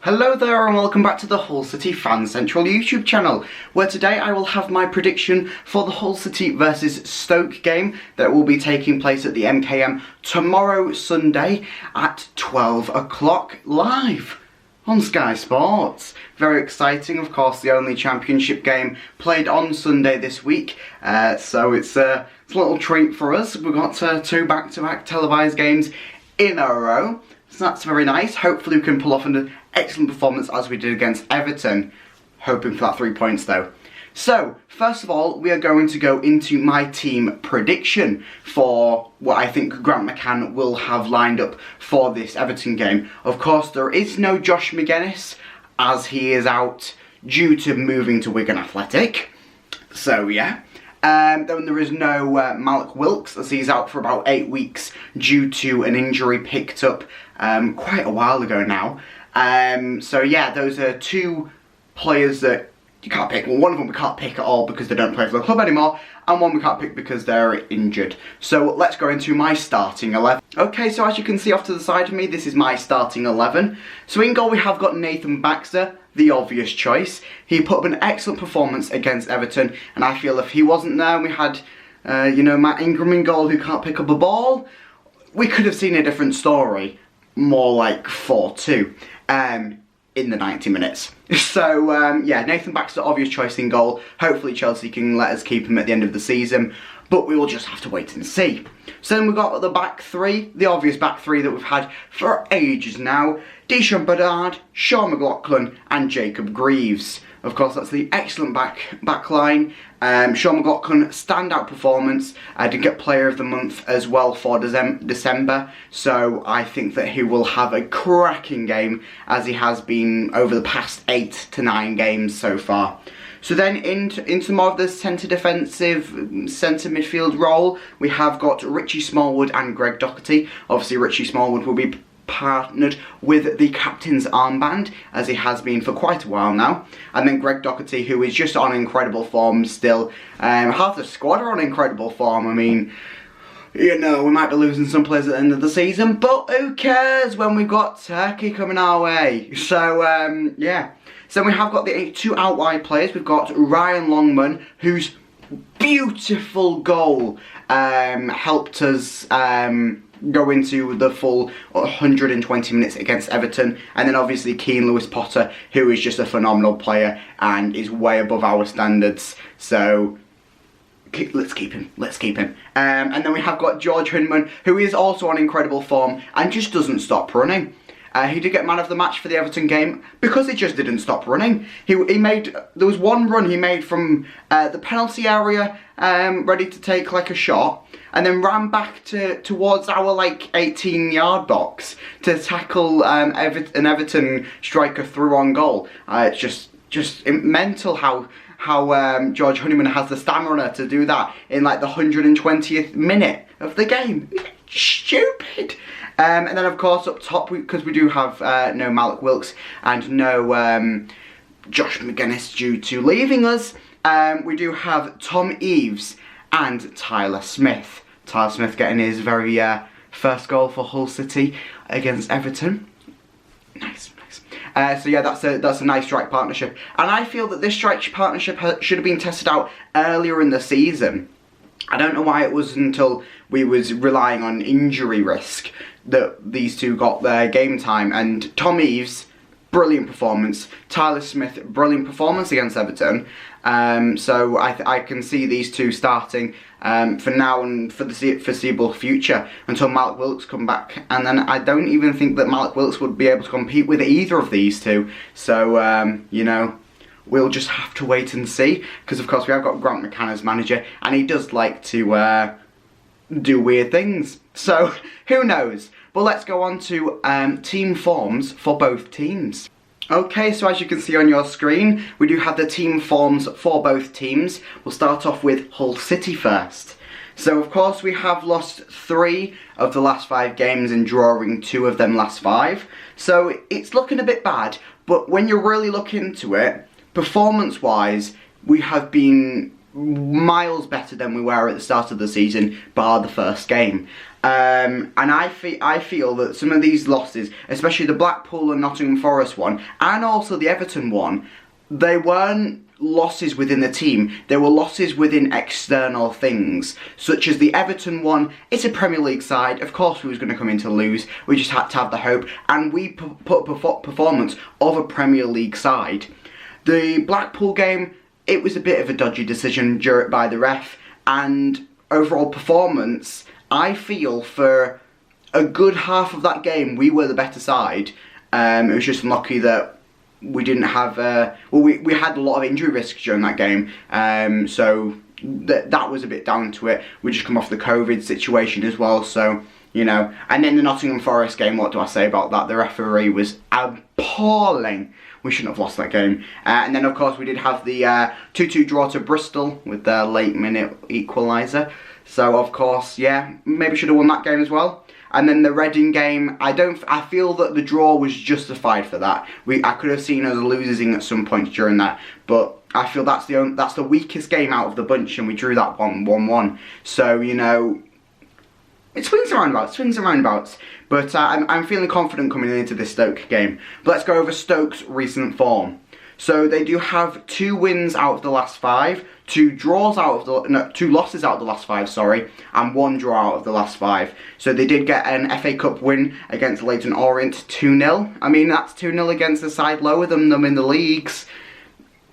Hello there and welcome back to the Hull City Fan Central YouTube channel, where today I will have my prediction for the Hull City versus Stoke game that will be taking place at the MKM tomorrow Sunday at 12 o'clock live on Sky Sports. Very exciting, of course, the only championship game played on Sunday this week, so it's a little treat for us. We've got two back-to-back televised games in a row. So that's very nice. Hopefully we can pull off an excellent performance as we did against Everton. Hoping for that 3 points though. So, first of all, we are going to go into my team prediction for what I think Grant McCann will have lined up for this Everton game. Of course, there is no Josh McGuinness, as he is out due to moving to Wigan Athletic. So, yeah. Then there is no Malik Wilks, as he's out for about 8 weeks due to an injury picked up quite a while ago now. So yeah, those are two players that you can't pick. Well, one of them we can't pick at all because they don't play for the club anymore, and one we can't pick because they're injured. So let's go into my starting 11. Okay, so as you can see off to the side of me, this is my starting 11. So in goal we have got Nathan Baxter, the obvious choice. He put up an excellent performance against Everton, and I feel if he wasn't there and we had, Matt Ingram in goal who can't pick up a ball, we could have seen a different story. More like 4-2 in the 90 minutes. So, yeah, Nathan Baxter, obvious choice in goal. Hopefully Chelsea can let us keep him at the end of the season, but we will just have to wait and see. So then we've got the back three, the obvious back three that we've had for ages now. Deshaun Bedard, Sean McLaughlin and Jacob Greaves. Of course, that's the excellent back line. Sean McLaughlin, standout performance. Did get Player of the Month as well for December. So I think that he will have a cracking game, as he has been over the past 8 to 9 games so far. So then into more of the centre defensive, centre midfield role, we have got Richie Smallwood and Greg Dougherty. Obviously Richie Smallwood will be partnered with the captain's armband, as he has been for quite a while now, and then Greg Dougherty, who is just on incredible form still. Half the squad are on incredible form. I mean, we might be losing some players at the end of the season, but who cares when we've got Turkey coming our way. So yeah, so we have got the two out wide players. We've got Ryan Longman, whose beautiful goal helped us go into the full 120 minutes against Everton, and then obviously Keane Lewis-Potter, who is just a phenomenal player and is way above our standards. So let's keep him. And then we have got George Hinman, who is also on incredible form and just doesn't stop running. He did get man of the match for the Everton game because he just didn't stop running. There was one run he made from the penalty area, ready to take like a shot, and then ran back towards our like 18-yard box to tackle an Everton striker through on goal. It's just mental how George Honeyman has the stamina to do that in like the 120th minute of the game. Stupid. And then of course up top, because we do have no Malik Wilks and no Josh McGuinness due to leaving us, we do have Tom Eaves and Tyler Smith. Tyler Smith getting his very first goal for Hull City against Everton. Nice. So yeah, that's a nice strike partnership, and I feel that this strike partnership should have been tested out earlier in the season. I don't know why it was until we was relying on injury risk that these two got their game time. And Tom Eaves, brilliant performance. Tyler Smith, brilliant performance against Everton. So I can see these two starting for now and for the foreseeable future until Malik Wilks come back. And then I don't even think that Malik Wilks would be able to compete with either of these two. So, we'll just have to wait and see, because of course we have got Grant McCann as manager, and he does like to do weird things. So, who knows? But let's go on to team forms for both teams. Okay, so as you can see on your screen, we do have the team forms for both teams. We'll start off with Hull City first. So of course we have lost 3 of the last 5 games and drawing 2 of them last 5. So it's looking a bit bad, but when you really look into it, performance-wise, we have been miles better than we were at the start of the season, bar the first game. And I feel that some of these losses, especially the Blackpool and Nottingham Forest one, and also the Everton one, they weren't losses within the team, they were losses within external things, such as the Everton one. It's a Premier League side, of course we was going to come in to lose, we just had to have the hope, and we put up a performance of a Premier League side. The Blackpool game, it was a bit of a dodgy decision by the ref, and overall performance, I feel for a good half of that game we were the better side. It was just unlucky that we didn't have, we had a lot of injury risk during that game, so that was a bit down to it. We just come off the COVID situation as well, so, you know. And then the Nottingham Forest game, what do I say about that? The referee was appalling. We shouldn't have lost that game. And then, of course, we did have the 2-2 draw to Bristol with their late-minute equaliser. So, of course, yeah, maybe should have won that game as well. And then the Reading game, I feel that the draw was justified for that. I could have seen us losing at some point during that, but I feel that's the weakest game out of the bunch, and we drew that one 1-1. So, you know, it swings and roundabouts. But I'm feeling confident coming into this Stoke game. But let's go over Stoke's recent form. So they do have 2 wins out of the last 5, 2 losses out of the last 5, sorry, and 1 draw out of the last 5. So they did get an FA Cup win against Leyton Orient 2-0. I mean, that's 2-0 against a side lower than them in the leagues.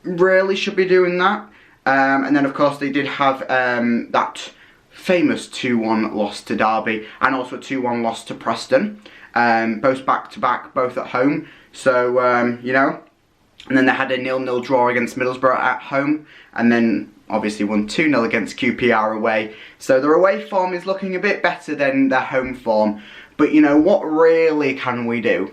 Really should be doing that. And then, of course, they did have that famous 2-1 loss to Derby, and also a 2-1 loss to Preston. Both back-to-back, both at home. So, you know. And then they had a 0-0 draw against Middlesbrough at home, and then obviously won 2-0 against QPR away. So their away form is looking a bit better than their home form. But, you know, what really can we do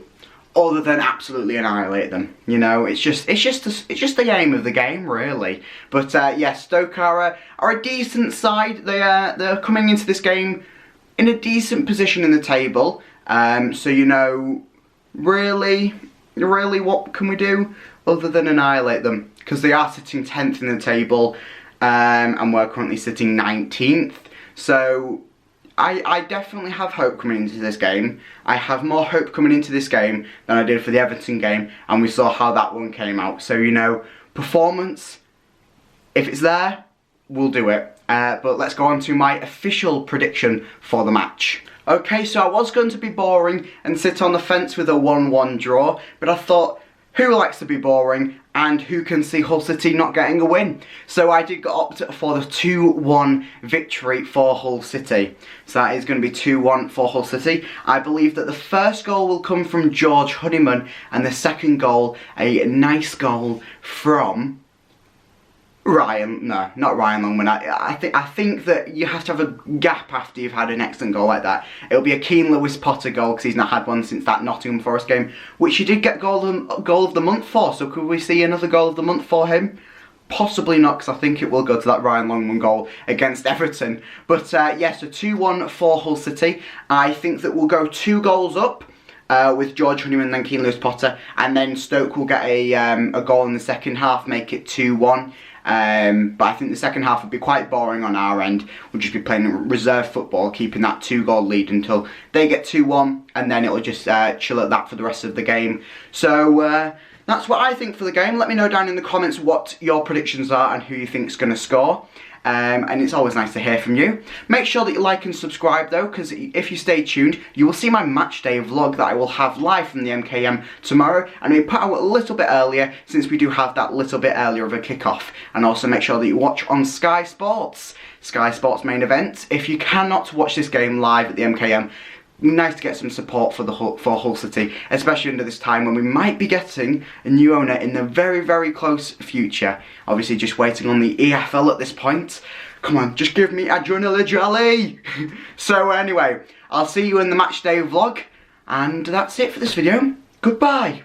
other than absolutely annihilate them? You know, it's just the aim of the game, really. But yeah, Stoke are a decent side. They're coming into this game in a decent position in the table. So, you know, really, what can we do other than annihilate them? Because they are sitting 10th in the table, and we're currently sitting 19th. So I definitely have hope coming into this game. I have more hope coming into this game than I did for the Everton game, and we saw how that one came out. So, you know, performance, if it's there, we'll do it. But let's go on to my official prediction for the match. Okay, so I was going to be boring and sit on the fence with a 1-1 draw, but I thought, who likes to be boring, and who can see Hull City not getting a win? So I did opt for the 2-1 victory for Hull City. So that is going to be 2-1 for Hull City. I believe that the first goal will come from George Hinman, and the second goal, a nice goal from not Ryan Longman. I think that you have to have a gap after you've had an excellent goal like that. It'll be a Keane Lewis Potter goal, because he's not had one since that Nottingham Forest game, which he did get goal of the month for. So could we see another goal of the month for him? Possibly not, because I think it will go to that Ryan Longman goal against Everton. But yes, so 2-1 for Hull City. I think that we'll go 2 goals up. With George Hinman and then Keane Lewis Potter, and then Stoke will get a goal in the second half, make it 2-1. But I think the second half would be quite boring on our end. We'll just be playing reserve football, keeping that 2-goal lead until they get 2-1, and then it'll just chill at that for the rest of the game. So that's what I think for the game. Let me know down in the comments what your predictions are and who you think's going to score. And it's always nice to hear from you. Make sure that you like and subscribe though, because if you stay tuned, you will see my match day vlog that I will have live from the MKM tomorrow, and we put out a little bit earlier since we do have that little bit earlier of a kickoff. And also make sure that you watch on Sky Sports main event. If you cannot watch this game live at the MKM, nice to get some support for Hull City, especially under this time when we might be getting a new owner in the very, very close future. Obviously just waiting on the EFL at this point. Come on, just give me adrenaline jelly. So anyway, I'll see you in the match day vlog, and that's it for this video. Goodbye.